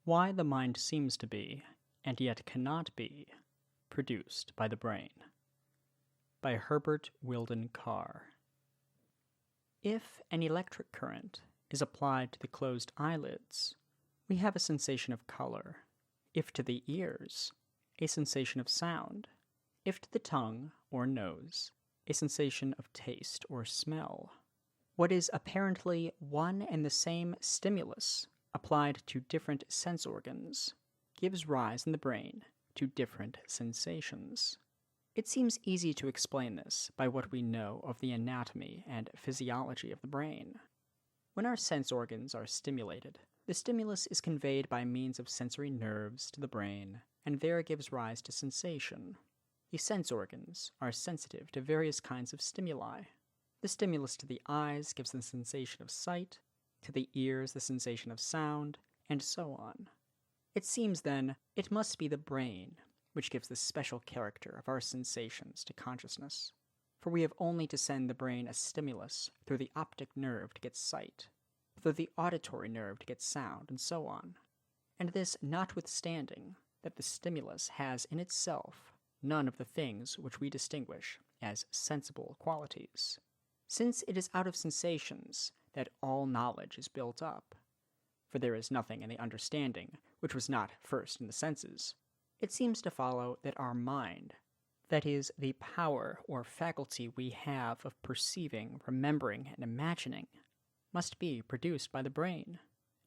Why the mind seems to be, and yet cannot be, produced by the brain. By Herbert Wilden Carr. If an electric current is applied to the closed eyelids, we have a sensation of color. If to the ears, a sensation of sound. If to the tongue or nose, a sensation of taste or smell. What is apparently one and the same stimulus applied to different sense organs gives rise in the brain to different sensations. It seems easy to explain this by what we know of the anatomy and physiology of the brain. When our sense organs are stimulated, the stimulus is conveyed by means of sensory nerves to the brain, and there gives rise to sensation. The sense organs are sensitive to various kinds of stimuli. The stimulus to the eyes gives the sensation of sight, to the ears the sensation of sound, and so on. It seems, then, it must be the brain which gives the special character of our sensations to consciousness, for we have only to send the brain a stimulus through the optic nerve to get sight, through the auditory nerve to get sound, and so on, and this notwithstanding that the stimulus has in itself none of the things which we distinguish as sensible qualities. Since it is out of sensations that all knowledge is built up, for there is nothing in the understanding which was not first in the senses, it seems to follow that our mind, that is, the power or faculty we have of perceiving, remembering, and imagining, must be produced by the brain,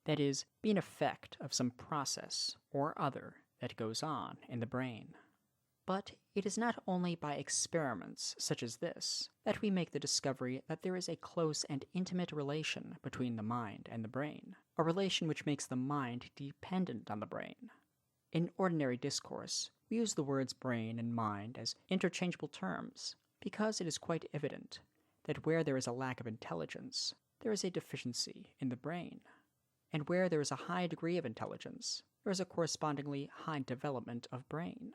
that is, be an effect of some process or other that goes on in the brain. But it is not only by experiments such as this that we make the discovery that there is a close and intimate relation between the mind and the brain, a relation which makes the mind dependent on the brain. In ordinary discourse, we use the words brain and mind as interchangeable terms, because it is quite evident that where there is a lack of intelligence, there is a deficiency in the brain, and where there is a high degree of intelligence, there is a correspondingly high development of brain.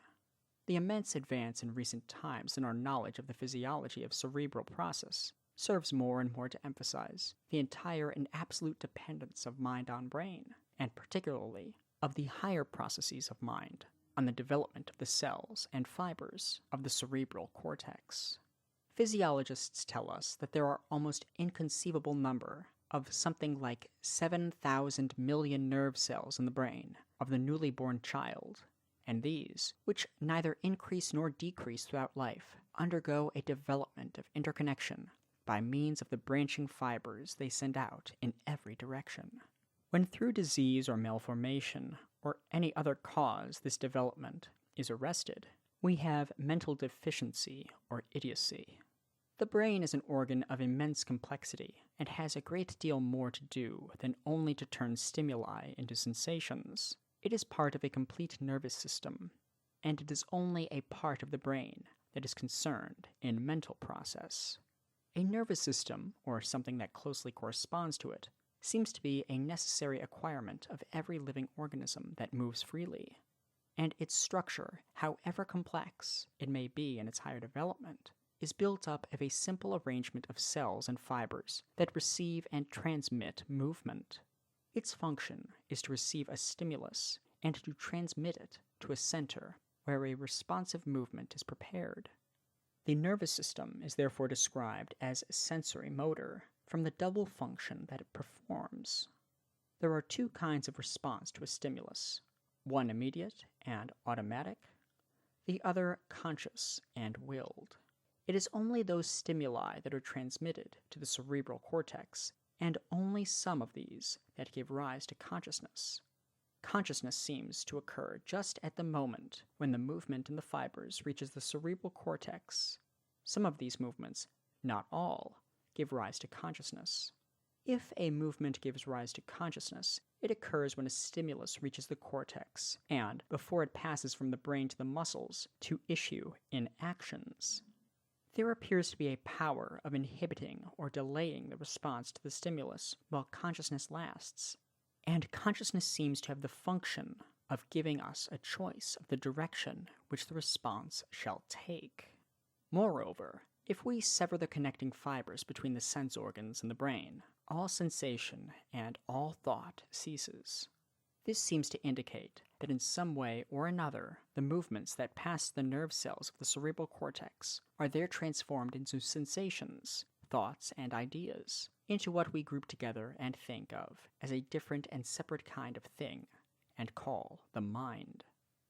The immense advance in recent times in our knowledge of the physiology of cerebral process serves more and more to emphasize the entire and absolute dependence of mind on brain, and particularly of the higher processes of mind on the development of the cells and fibers of the cerebral cortex. Physiologists tell us that there are almost inconceivable number of something like 7,000 million nerve cells in the brain of the newly born child, and these, which neither increase nor decrease throughout life, undergo a development of interconnection by means of the branching fibers they send out in every direction. When through disease or malformation, or any other cause this development is arrested, we have mental deficiency or idiocy. The brain is an organ of immense complexity, and has a great deal more to do than only to turn stimuli into sensations. It is part of a complete nervous system, and it is only a part of the brain that is concerned in mental process. A nervous system, or something that closely corresponds to it, seems to be a necessary acquirement of every living organism that moves freely, and its structure, however complex it may be in its higher development, is built up of a simple arrangement of cells and fibers that receive and transmit movement. Its function is to receive a stimulus and to transmit it to a center where a responsive movement is prepared. The nervous system is therefore described as sensory motor from the double function that it performs. There are two kinds of response to a stimulus, one immediate and automatic, the other conscious and willed. It is only those stimuli that are transmitted to the cerebral cortex, and only some of these that give rise to consciousness. Consciousness seems to occur just at the moment when the movement in the fibers reaches the cerebral cortex. Some of these movements, not all, give rise to consciousness. If a movement gives rise to consciousness, it occurs when a stimulus reaches the cortex, and before it passes from the brain to the muscles to issue in actions. There appears to be a power of inhibiting or delaying the response to the stimulus while consciousness lasts, and consciousness seems to have the function of giving us a choice of the direction which the response shall take. Moreover, if we sever the connecting fibers between the sense organs and the brain, all sensation and all thought ceases. This seems to indicate that in some way or another, the movements that pass the nerve cells of the cerebral cortex are there transformed into sensations, thoughts, and ideas, into what we group together and think of as a different and separate kind of thing, and call the mind.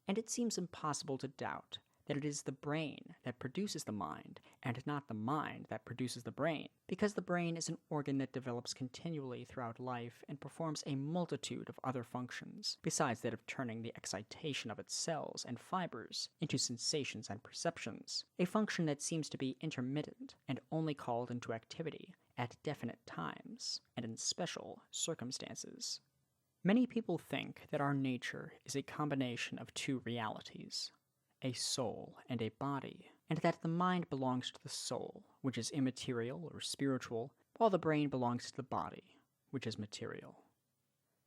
And it seems impossible to doubt that it is the brain that produces the mind, and not the mind that produces the brain, because the brain is an organ that develops continually throughout life and performs a multitude of other functions, besides that of turning the excitation of its cells and fibers into sensations and perceptions, a function that seems to be intermittent and only called into activity at definite times and in special circumstances. Many people think that our nature is a combination of two realities, a soul and a body, and that the mind belongs to the soul, which is immaterial or spiritual, while the brain belongs to the body, which is material.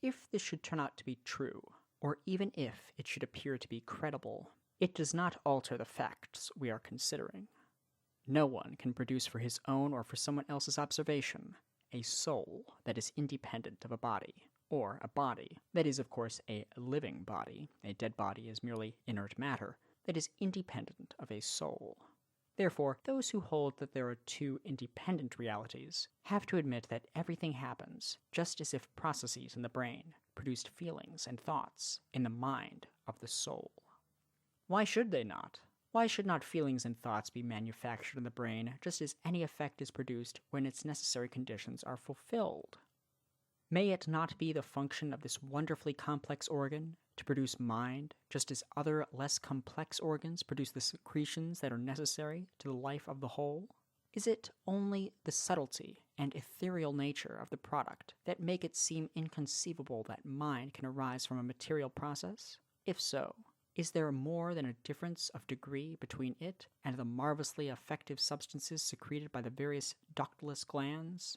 If this should turn out to be true, or even if it should appear to be credible, it does not alter the facts we are considering. No one can produce for his own or for someone else's observation a soul that is independent of a body, or a body that is, of course, a living body. A dead body is merely inert matter that is independent of a soul. Therefore, those who hold that there are two independent realities have to admit that everything happens just as if processes in the brain produced feelings and thoughts in the mind of the soul. Why should they not? Why should not feelings and thoughts be manufactured in the brain just as any effect is produced when its necessary conditions are fulfilled? May it not be the function of this wonderfully complex organ to produce mind, just as other less complex organs produce the secretions that are necessary to the life of the whole? Is it only the subtlety and ethereal nature of the product that make it seem inconceivable that mind can arise from a material process? If so, is there more than a difference of degree between it and the marvelously effective substances secreted by the various ductless glands?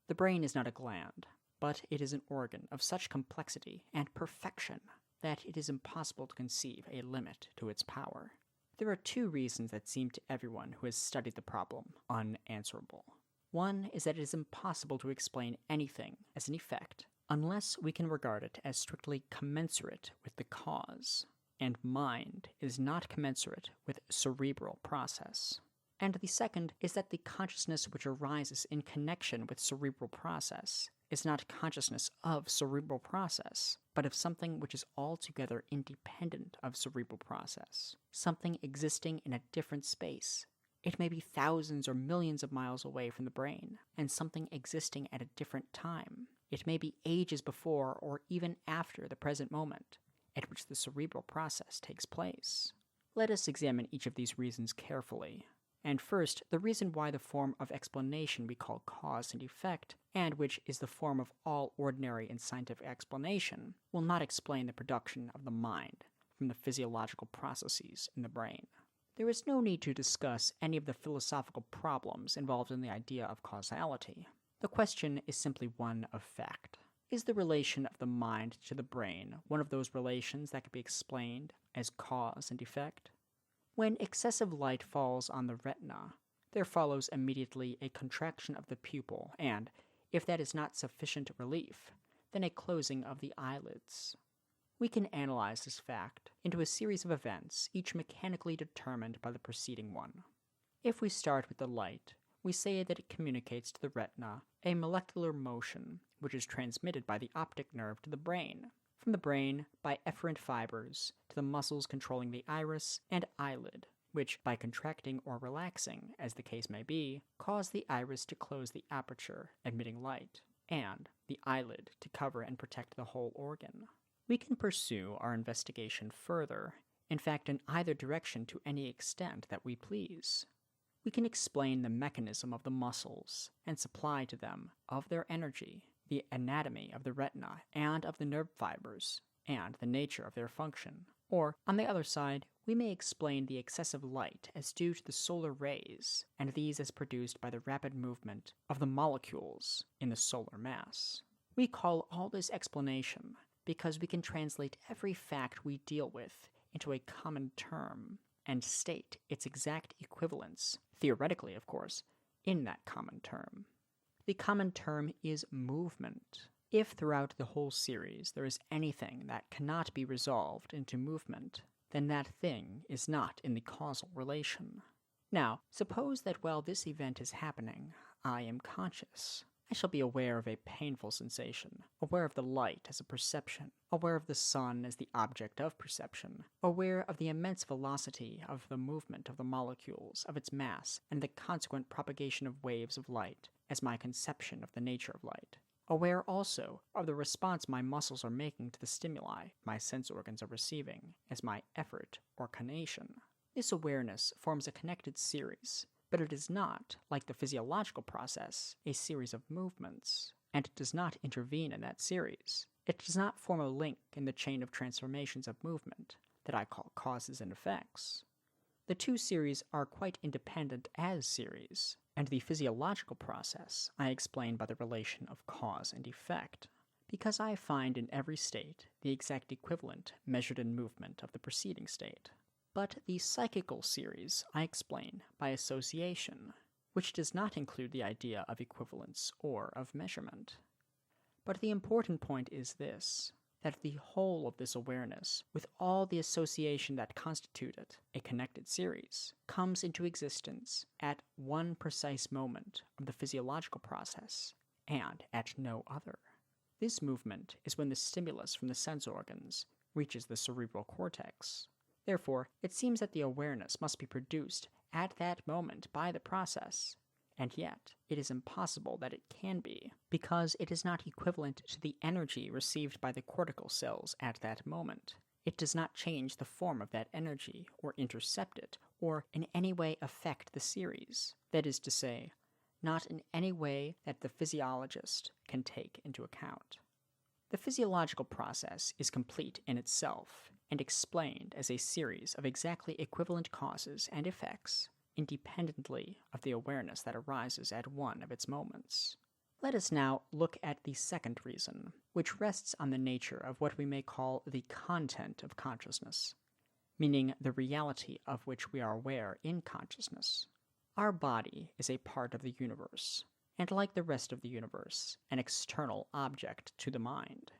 The brain is not a gland, but it is an organ of such complexity and perfection that it is impossible to conceive a limit to its power. There are two reasons that seem to everyone who has studied the problem unanswerable. One is that it is impossible to explain anything as an effect unless we can regard it as strictly commensurate with the cause, and mind is not commensurate with cerebral process. And the second is that the consciousness which arises in connection with cerebral process is not consciousness of cerebral process, but of something which is altogether independent of cerebral process, something existing in a different space. It may be thousands or millions of miles away from the brain, and something existing at a different time. It may be ages before or even after the present moment at which the cerebral process takes place. Let us examine each of these reasons carefully. And first, the reason why the form of explanation we call cause and effect, and which is the form of all ordinary and scientific explanation, will not explain the production of the mind from the physiological processes in the brain. There is no need to discuss any of the philosophical problems involved in the idea of causality. The question is simply one of fact. Is the relation of the mind to the brain one of those relations that can be explained as cause and effect? When excessive light falls on the retina, there follows immediately a contraction of the pupil and, if that is not sufficient relief, then a closing of the eyelids. We can analyze this fact into a series of events, each mechanically determined by the preceding one. If we start with the light, we say that it communicates to the retina a molecular motion which is transmitted by the optic nerve to the brain, from the brain by efferent fibers to the muscles controlling the iris and eyelid, which, by contracting or relaxing, as the case may be, cause the iris to close the aperture, admitting light, and the eyelid to cover and protect the whole organ. We can pursue our investigation further, in fact in either direction to any extent that we please. We can explain the mechanism of the muscles, and supply to them, of their energy, the anatomy of the retina and of the nerve fibers, and the nature of their function. Or, on the other side, we may explain the excessive light as due to the solar rays, and these as produced by the rapid movement of the molecules in the solar mass. We call all this explanation because we can translate every fact we deal with into a common term, and state its exact equivalence, theoretically of course, in that common term. The common term is movement. If throughout the whole series there is anything that cannot be resolved into movement, then that thing is not in the causal relation. Now, suppose that while this event is happening, I am conscious. I shall be aware of a painful sensation, aware of the light as a perception, aware of the sun as the object of perception, aware of the immense velocity of the movement of the molecules, of its mass, and the consequent propagation of waves of light as my conception of the nature of light. Aware also of the response my muscles are making to the stimuli my sense organs are receiving as my effort or conation. This awareness forms a connected series, but it is not, like the physiological process, a series of movements, and it does not intervene in that series. It does not form a link in the chain of transformations of movement that I call causes and effects. The two series are quite independent as series, and the physiological process I explain by the relation of cause and effect, because I find in every state the exact equivalent measured in movement of the preceding state. But the psychical series I explain by association, which does not include the idea of equivalence or of measurement. But the important point is this, that the whole of this awareness, with all the association that constitute it, a connected series, comes into existence at one precise moment of the physiological process, and at no other. This movement is when the stimulus from the sense organs reaches the cerebral cortex. Therefore, it seems that the awareness must be produced at that moment by the process, and yet it is impossible that it can be, because it is not equivalent to the energy received by the cortical cells at that moment. It does not change the form of that energy, or intercept it, or in any way affect the series. That is to say, not in any way that the physiologist can take into account. The physiological process is complete in itself, and explained as a series of exactly equivalent causes and effects, independently of the awareness that arises at one of its moments. Let us now look at the second reason, which rests on the nature of what we may call the content of consciousness, meaning the reality of which we are aware in consciousness. Our body is a part of the universe, and like the rest of the universe, an external object to the mind.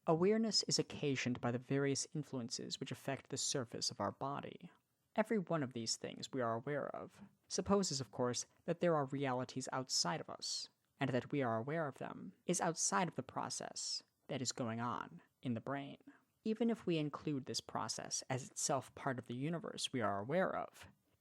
Awareness is occasioned by the various influences which affect the surface of our body. Every one of these things we are aware of supposes, of course, that there are realities outside of us, and that we are aware of them is outside of the process that is going on in the brain. Even if we include this process as itself part of the universe we are aware of,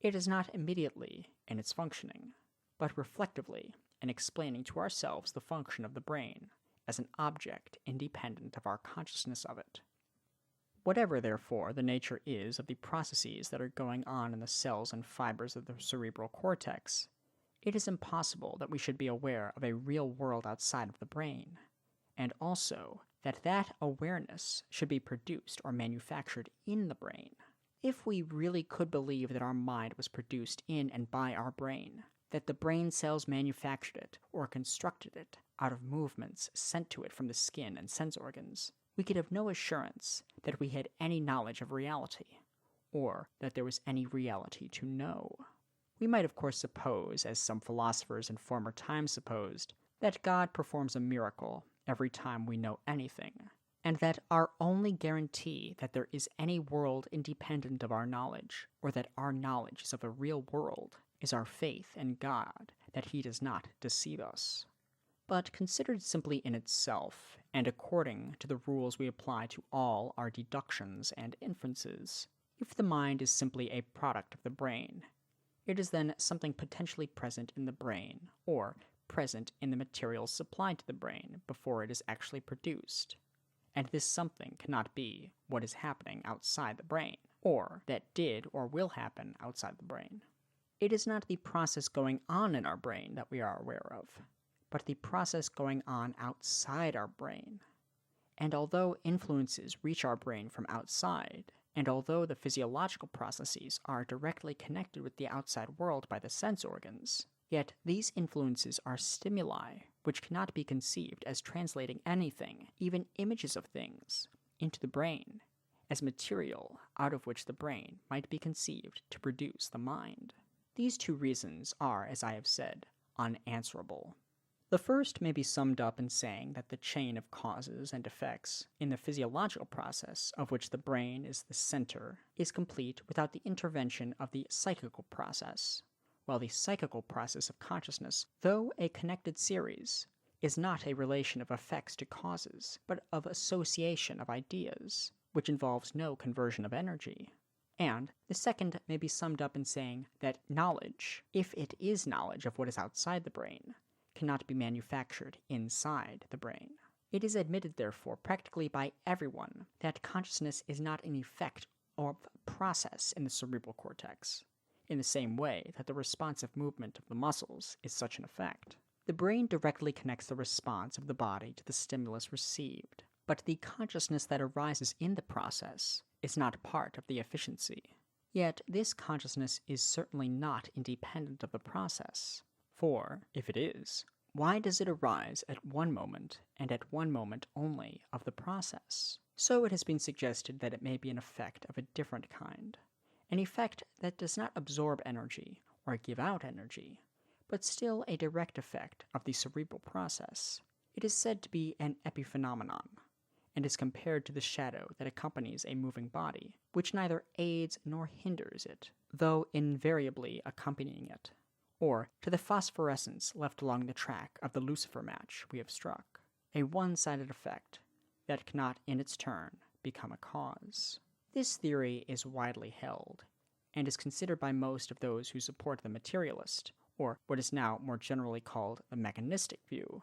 it is not immediately in its functioning, but reflectively in explaining to ourselves the function of the brain as an object independent of our consciousness of it. Whatever, therefore, the nature is of the processes that are going on in the cells and fibers of the cerebral cortex, it is impossible that we should be aware of a real world outside of the brain, and also that that awareness should be produced or manufactured in the brain. If we really could believe that our mind was produced in and by our brain, that the brain cells manufactured it or constructed it out of movements sent to it from the skin and sense organs, we could have no assurance that we had any knowledge of reality, or that there was any reality to know. We might of course suppose, as some philosophers in former times supposed, that God performs a miracle every time we know anything, and that our only guarantee that there is any world independent of our knowledge, or that our knowledge is of a real world, is our faith in God that He does not deceive us. But considered simply in itself, and according to the rules we apply to all our deductions and inferences, if the mind is simply a product of the brain, it is then something potentially present in the brain, or present in the materials supplied to the brain before it is actually produced. And this something cannot be what is happening outside the brain, or that did or will happen outside the brain. It is not the process going on in our brain that we are aware of, but the process going on outside our brain. And although influences reach our brain from outside, and although the physiological processes are directly connected with the outside world by the sense organs, yet these influences are stimuli which cannot be conceived as translating anything, even images of things, into the brain, as material out of which the brain might be conceived to produce the mind. These two reasons are, as I have said, unanswerable. The first may be summed up in saying that the chain of causes and effects in the physiological process of which the brain is the center is complete without the intervention of the psychical process, while the psychical process of consciousness, though a connected series, is not a relation of effects to causes, but of association of ideas, which involves no conversion of energy. And the second may be summed up in saying that knowledge, if it is knowledge of what is outside the brain, cannot be manufactured inside the brain. It is admitted, therefore, practically by everyone that consciousness is not an effect or process in the cerebral cortex, in the same way that the responsive movement of the muscles is such an effect. The brain directly connects the response of the body to the stimulus received, but the consciousness that arises in the process is not part of the efficiency. Yet this consciousness is certainly not independent of the process. For, if it is, why does it arise at one moment, and at one moment only, of the process? So it has been suggested that it may be an effect of a different kind, an effect that does not absorb energy or give out energy, but still a direct effect of the cerebral process. It is said to be an epiphenomenon, and is compared to the shadow that accompanies a moving body, which neither aids nor hinders it, though invariably accompanying it, or to the phosphorescence left along the track of the lucifer match we have struck, a one-sided effect that cannot in its turn become a cause. This theory is widely held, and is considered by most of those who support the materialist, or what is now more generally called the mechanistic view,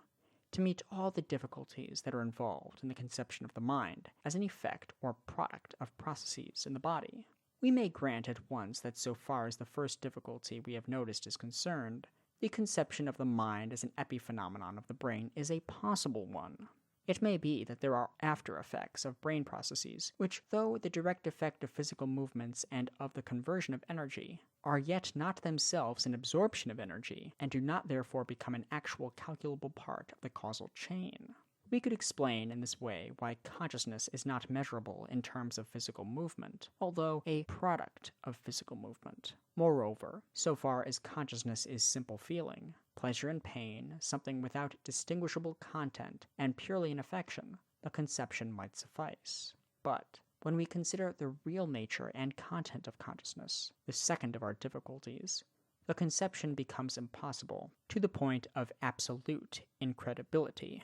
to meet all the difficulties that are involved in the conception of the mind as an effect or product of processes in the body. We may grant at once that so far as the first difficulty we have noticed is concerned, the conception of the mind as an epiphenomenon of the brain is a possible one. It may be that there are after effects of brain processes, which, though the direct effect of physical movements and of the conversion of energy, are yet not themselves an absorption of energy, and do not therefore become an actual calculable part of the causal chain. We could explain in this way why consciousness is not measurable in terms of physical movement, although a product of physical movement. Moreover, so far as consciousness is simple feeling, pleasure and pain, something without distinguishable content, and purely an affection, the conception might suffice. But when we consider the real nature and content of consciousness, the second of our difficulties, the conception becomes impossible, to the point of absolute incredibility.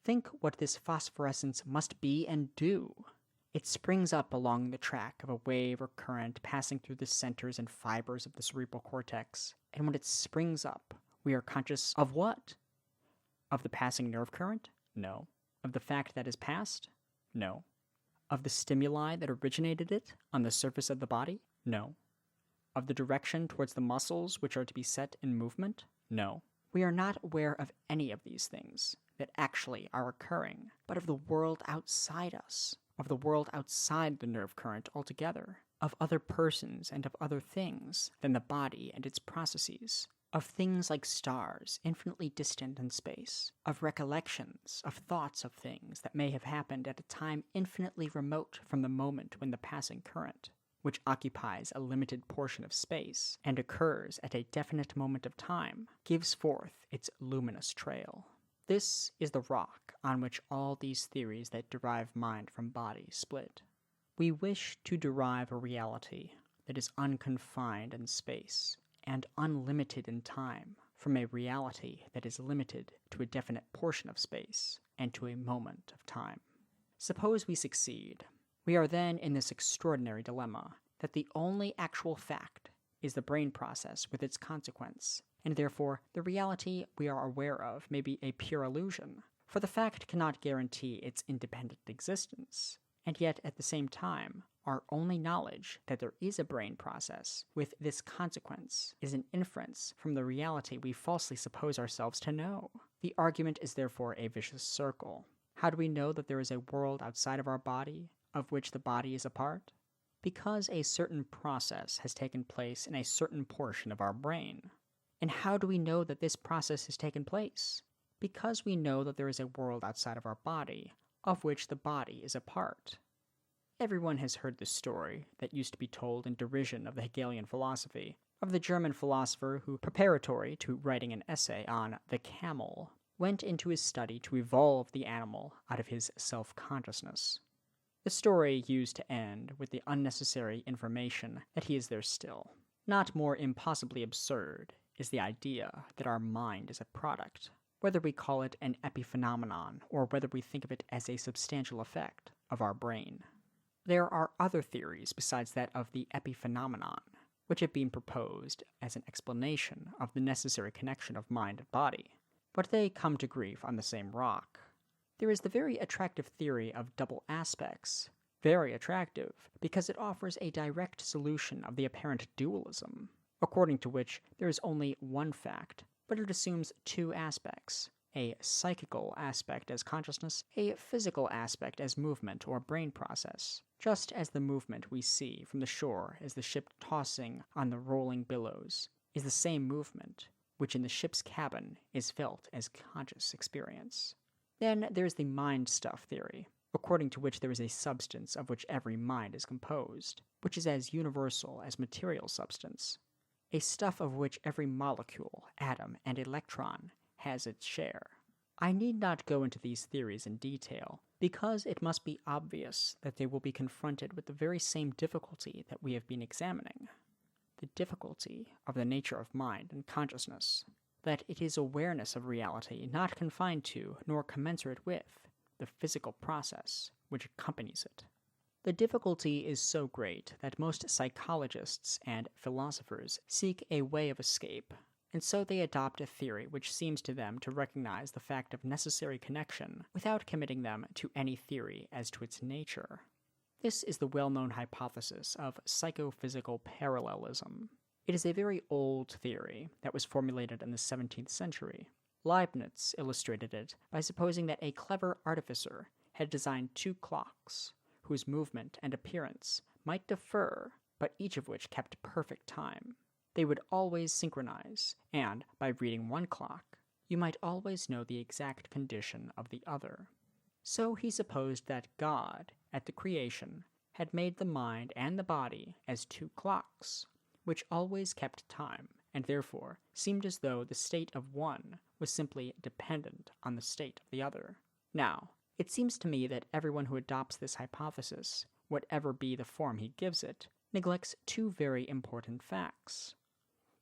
Think what this phosphorescence must be and do. It springs up along the track of a wave or current passing through the centers and fibers of the cerebral cortex, and when it springs up, we are conscious of what? Of the passing nerve current? No. Of the fact that is passed? No. Of the stimuli that originated it on the surface of the body? No. Of the direction towards the muscles which are to be set in movement? No. We are not aware of any of these things that actually are occurring, but of the world outside us, of the world outside the nerve current altogether, of other persons and of other things than the body and its processes, of things like stars infinitely distant in space, of recollections, of thoughts of things that may have happened at a time infinitely remote from the moment when the passing current, which occupies a limited portion of space and occurs at a definite moment of time, gives forth its luminous trail. This is the rock on which all these theories that derive mind from body split. We wish to derive a reality that is unconfined in space and unlimited in time from a reality that is limited to a definite portion of space and to a moment of time. Suppose we succeed. We are then in this extraordinary dilemma that the only actual fact is the brain process with its consequence, and therefore the reality we are aware of may be a pure illusion, for the fact cannot guarantee its independent existence, and yet at the same time, our only knowledge that there is a brain process with this consequence is an inference from the reality we falsely suppose ourselves to know. The argument is therefore a vicious circle. How do we know that there is a world outside of our body, of which the body is a part? Because a certain process has taken place in a certain portion of our brain. And how do we know that this process has taken place? Because we know that there is a world outside of our body, of which the body is a part. Everyone has heard the story that used to be told in derision of the Hegelian philosophy of the German philosopher who, preparatory to writing an essay on the camel, went into his study to evolve the animal out of his self-consciousness. The story used to end with the unnecessary information that he is there still. Not more impossibly absurd is the idea that our mind is a product, whether we call it an epiphenomenon or whether we think of it as a substantial effect of our brain. There are other theories besides that of the epiphenomenon, which have been proposed as an explanation of the necessary connection of mind and body, but they come to grief on the same rock. There is the very attractive theory of double aspects, very attractive because it offers a direct solution of the apparent dualism, according to which there is only one fact, but it assumes two aspects, a psychical aspect as consciousness, a physical aspect as movement or brain process, just as the movement we see from the shore as the ship tossing on the rolling billows is the same movement which in the ship's cabin is felt as conscious experience. Then there is the mind stuff theory, according to which there is a substance of which every mind is composed, which is as universal as material substance, a stuff of which every molecule, atom, and electron has its share. I need not go into these theories in detail, because it must be obvious that they will be confronted with the very same difficulty that we have been examining, the difficulty of the nature of mind and consciousness, that it is awareness of reality not confined to nor commensurate with the physical process which accompanies it. The difficulty is so great that most psychologists and philosophers seek a way of escape, and so they adopt a theory which seems to them to recognize the fact of necessary connection without committing them to any theory as to its nature. This is the well-known hypothesis of psychophysical parallelism. It is a very old theory that was formulated in the 17th century. Leibniz illustrated it by supposing that a clever artificer had designed two clocks, whose movement and appearance might differ, but each of which kept perfect time. They would always synchronize, and by reading one clock, you might always know the exact condition of the other. So he supposed that God, at the creation, had made the mind and the body as two clocks, which always kept time, and therefore seemed as though the state of one was simply dependent on the state of the other. Now, it seems to me that everyone who adopts this hypothesis, whatever be the form he gives it, neglects two very important facts.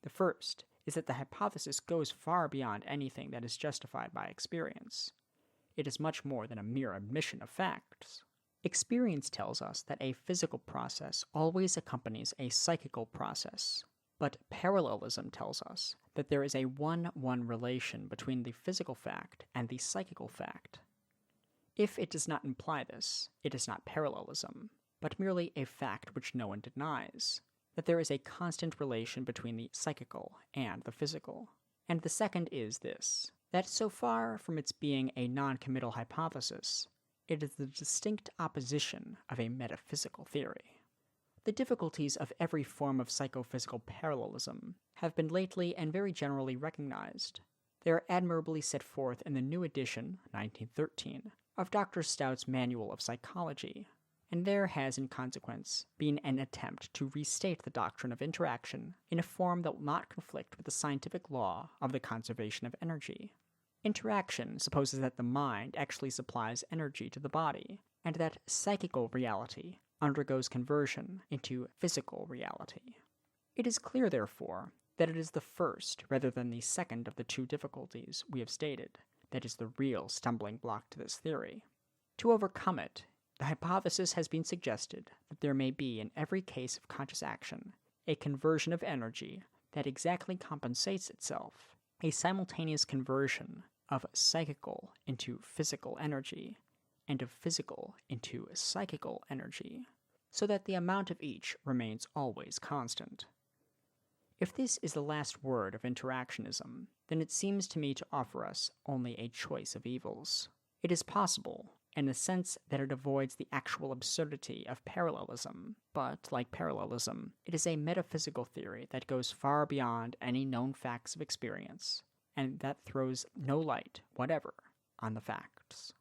The first is that the hypothesis goes far beyond anything that is justified by experience. It is much more than a mere admission of facts. Experience tells us that a physical process always accompanies a psychical process, but parallelism tells us that there is a one-one relation between the physical fact and the psychical fact. If it does not imply this, it is not parallelism, but merely a fact which no one denies, that there is a constant relation between the psychical and the physical. And the second is this, that so far from its being a non-committal hypothesis, it is the distinct opposition of a metaphysical theory. The difficulties of every form of psychophysical parallelism have been lately and very generally recognized. They are admirably set forth in the new edition, 1913, of Dr. Stout's Manual of Psychology, and there has in consequence been an attempt to restate the doctrine of interaction in a form that will not conflict with the scientific law of the conservation of energy. Interaction supposes that the mind actually supplies energy to the body, and that psychical reality undergoes conversion into physical reality. It is clear, therefore, that it is the first rather than the second of the two difficulties we have stated that is the real stumbling block to this theory. To overcome it, the hypothesis has been suggested that there may be in every case of conscious action a conversion of energy that exactly compensates itself, a simultaneous conversion of psychical into physical energy, and of physical into psychical energy, so that the amount of each remains always constant. If this is the last word of interactionism, then it seems to me to offer us only a choice of evils. It is possible, in the sense that it avoids the actual absurdity of parallelism, but, like parallelism, it is a metaphysical theory that goes far beyond any known facts of experience, and that throws no light whatever on the facts.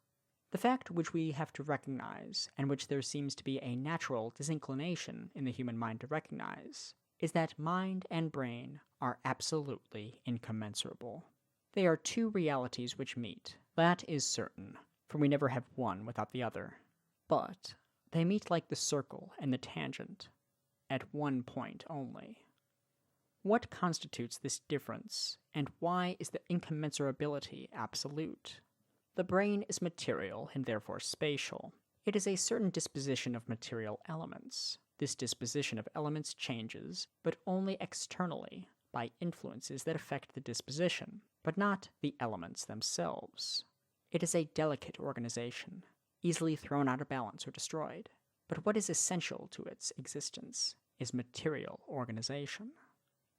The fact which we have to recognize, and which there seems to be a natural disinclination in the human mind to recognize, is that mind and brain are absolutely incommensurable. They are two realities which meet. That is certain, for we never have one without the other. But they meet like the circle and the tangent, at one point only. What constitutes this difference, and why is the incommensurability absolute? The brain is material and therefore spatial. It is a certain disposition of material elements. This disposition of elements changes, but only externally, by influences that affect the disposition, but not the elements themselves. It is a delicate organization, easily thrown out of balance or destroyed. But what is essential to its existence is material organization.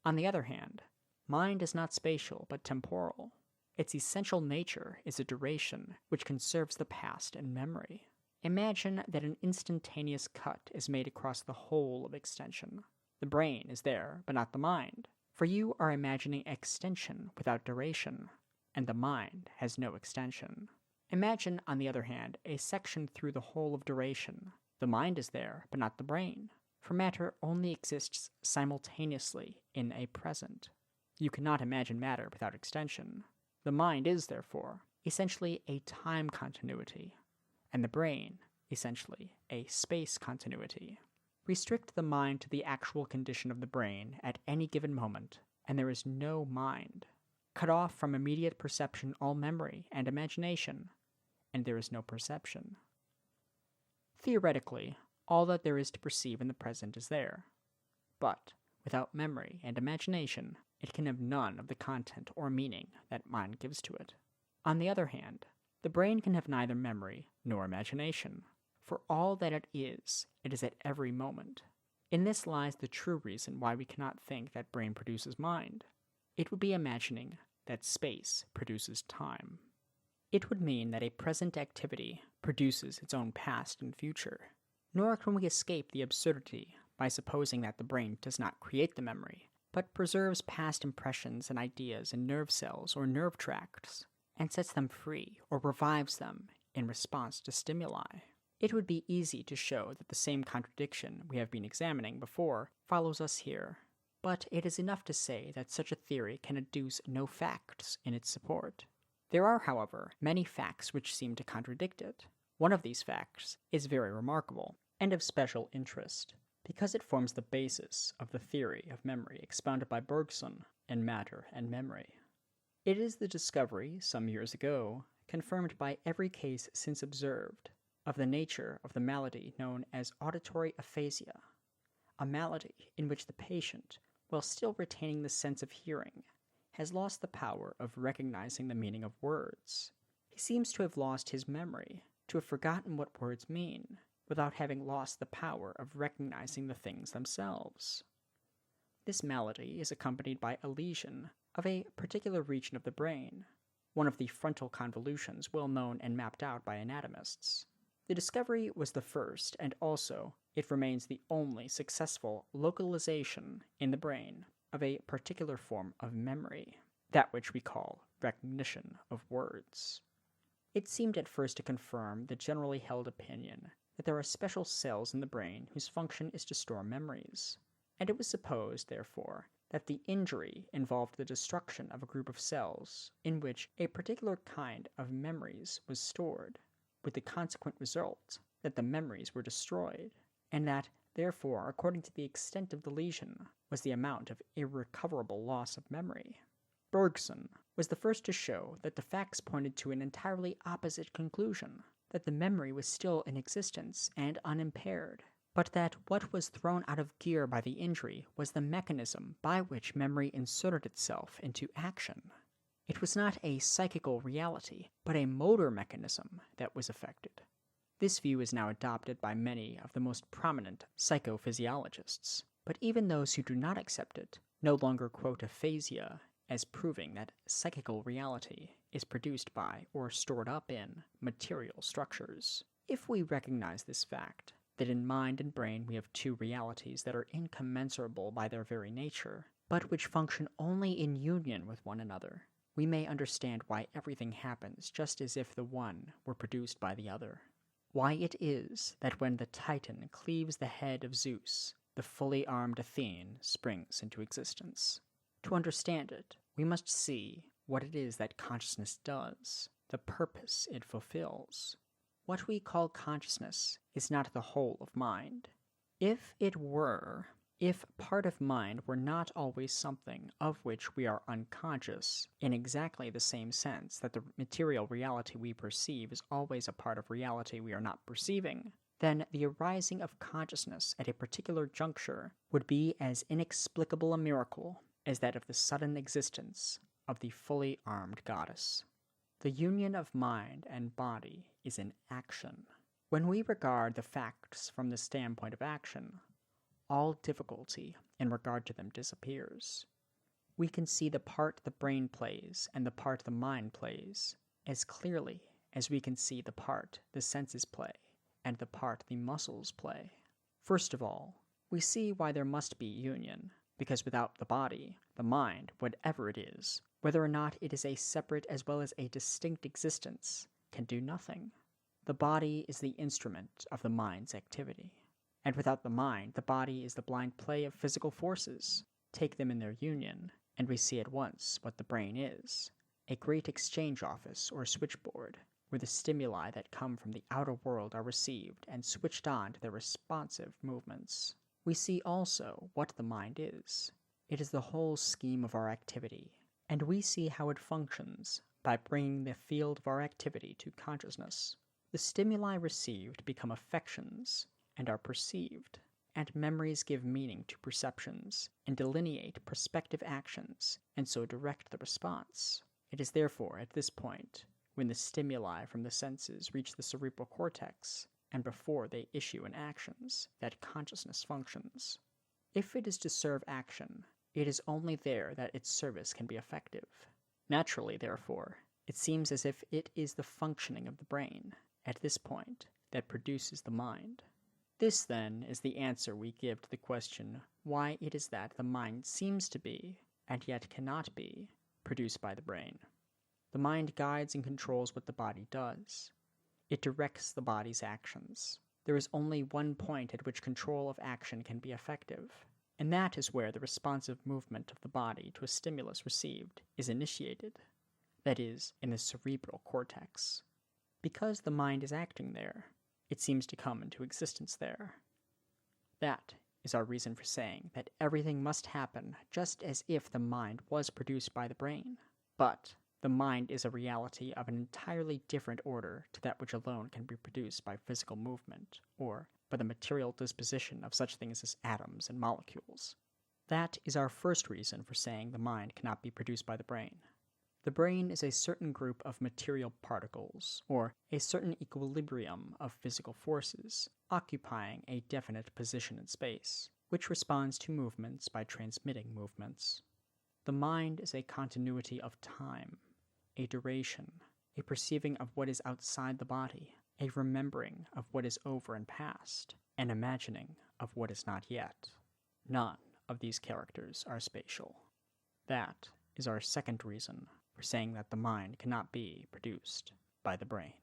On the other hand, mind is not spatial but temporal. Its essential nature is a duration which conserves the past and memory. Imagine that an instantaneous cut is made across the whole of extension. The brain is there, but not the mind, for you are imagining extension without duration, and the mind has no extension. Imagine, on the other hand, a section through the whole of duration. The mind is there, but not the brain, for matter only exists simultaneously in a present. You cannot imagine matter without extension. The mind is, therefore, essentially a time continuity, and the brain, essentially, a space continuity. Restrict the mind to the actual condition of the brain at any given moment, and there is no mind. Cut off from immediate perception all memory and imagination, and there is no perception. Theoretically, all that there is to perceive in the present is there. But, without memory and imagination, it can have none of the content or meaning that mind gives to it. On the other hand, the brain can have neither memory nor imagination. For all that it is at every moment. In this lies the true reason why we cannot think that brain produces mind. It would be imagining that space produces time. It would mean that a present activity produces its own past and future. Nor can we escape the absurdity by supposing that the brain does not create the memory, but preserves past impressions and ideas in nerve cells or nerve tracts, and sets them free or revives them in response to stimuli. It would be easy to show that the same contradiction we have been examining before follows us here, but it is enough to say that such a theory can adduce no facts in its support. There are, however, many facts which seem to contradict it. One of these facts is very remarkable and of special interest, because it forms the basis of the theory of memory expounded by Bergson in Matter and Memory. It is the discovery, some years ago, confirmed by every case since observed, of the nature of the malady known as auditory aphasia, a malady in which the patient, while still retaining the sense of hearing, has lost the power of recognizing the meaning of words. He seems to have lost his memory, to have forgotten what words mean, without having lost the power of recognizing the things themselves. This malady is accompanied by a lesion of a particular region of the brain, one of the frontal convolutions well known and mapped out by anatomists. The discovery was the first, and also, it remains the only successful localization in the brain of a particular form of memory, that which we call recognition of words. It seemed at first to confirm the generally held opinion that there are special cells in the brain whose function is to store memories, and it was supposed, therefore, that the injury involved the destruction of a group of cells in which a particular kind of memories was stored, with the consequent result that the memories were destroyed, and that, therefore, according to the extent of the lesion, was the amount of irrecoverable loss of memory. Bergson was the first to show that the facts pointed to an entirely opposite conclusion, that the memory was still in existence and unimpaired, but that what was thrown out of gear by the injury was the mechanism by which memory inserted itself into action. It was not a psychical reality, but a motor mechanism that was affected. This view is now adopted by many of the most prominent psychophysiologists, but even those who do not accept it no longer quote aphasia as proving that psychical reality is produced by or stored up in material structures. If we recognize this fact, that in mind and brain we have two realities that are incommensurable by their very nature, but which function only in union with one another, we may understand why everything happens just as if the one were produced by the other. Why it is that when the Titan cleaves the head of Zeus, the fully armed Athene springs into existence. To understand it, we must see what it is that consciousness does, the purpose it fulfills. What we call consciousness is not the whole of mind. If it were, if part of mind were not always something of which we are unconscious, in exactly the same sense that the material reality we perceive is always a part of reality we are not perceiving, then the arising of consciousness at a particular juncture would be as inexplicable a miracle as that of the sudden existence of the fully armed goddess. The union of mind and body is in action. When we regard the facts from the standpoint of action, all difficulty in regard to them disappears. We can see the part the brain plays and the part the mind plays as clearly as we can see the part the senses play and the part the muscles play. First of all, we see why there must be union, because without the body, the mind, whatever it is, whether or not it is a separate as well as a distinct existence, can do nothing. The body is the instrument of the mind's activity. And without the mind, the body is the blind play of physical forces. Take them in their union, and we see at once what the brain is: a great exchange office or switchboard, where the stimuli that come from the outer world are received and switched on to their responsive movements. We see also what the mind is. It is the whole scheme of our activity, and we see how it functions by bringing the field of our activity to consciousness. The stimuli received become affections and are perceived, and memories give meaning to perceptions and delineate prospective actions, and so direct the response. It is therefore at this point, when the stimuli from the senses reach the cerebral cortex, and before they issue in actions, that consciousness functions. If it is to serve action, it is only there that its service can be effective. Naturally, therefore, it seems as if it is the functioning of the brain, at this point, that produces the mind. This, then, is the answer we give to the question why it is that the mind seems to be, and yet cannot be, produced by the brain. The mind guides and controls what the body does. It directs the body's actions. There is only one point at which control of action can be effective, and that is where the responsive movement of the body to a stimulus received is initiated, that is, in the cerebral cortex. Because the mind is acting there, it seems to come into existence there. That is our reason for saying that everything must happen just as if the mind was produced by the brain. But the mind is a reality of an entirely different order to that which alone can be produced by physical movement, or by the material disposition of such things as atoms and molecules. That is our first reason for saying the mind cannot be produced by the brain. The brain is a certain group of material particles, or a certain equilibrium of physical forces, occupying a definite position in space, which responds to movements by transmitting movements. The mind is a continuity of time, a duration, a perceiving of what is outside the body, a remembering of what is over and past, an imagining of what is not yet. None of these characters are spatial. That is our second reason for saying that the mind cannot be produced by the brain.